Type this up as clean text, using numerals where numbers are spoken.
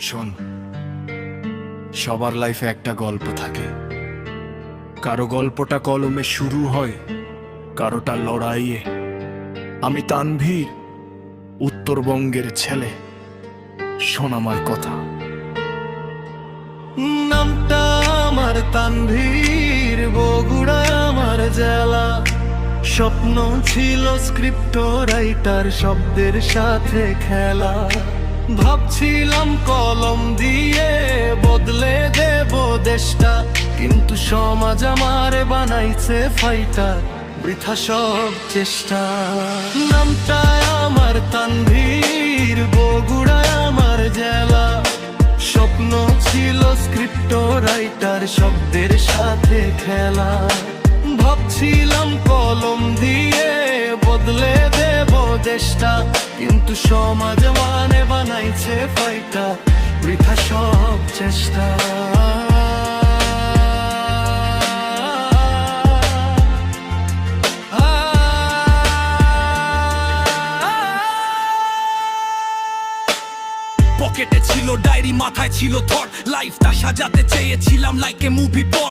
শোন, সবার লাইফে একটা গল্প থাকে। কারো গল্পটা কলমে শুরু হয়, কারোটা লড়াইয়ে। আমি তানভীর, উত্তরবঙ্গের ছেলে। শোন আমার কথা। নামটা আমার তানভীর, বগুড়ায় আমার জেলা। স্বপ্ন ছিল স্ক্রিপ্ট রাইটার, শব্দের সাথে খেলা। ভাবছিলাম কলম দিয়ে বদলে দেব দেশটা, কিন্তু সমাজ আমারে বানাইছে ফাইটার, বৃথা সব চেষ্টা। নামটা আমার তানভীর, বগুড়ায় আমার জেলা। স্বপ্ন ছিল স্ক্রিপ্ট রাইটার, শব্দের সাথে খেলা। ভাবছিলাম কলম দিয়ে বদলে দেব দেশটা, কিন্তু সমাজ মানে বানাইছে ফাইটা, বৃথা সব চেষ্টা। পকেটে ছিল ডায়েরি, মাথায় ছিল থট, লাইফটা সাজাতে চেয়েছিলাম লাইক এ মুভি।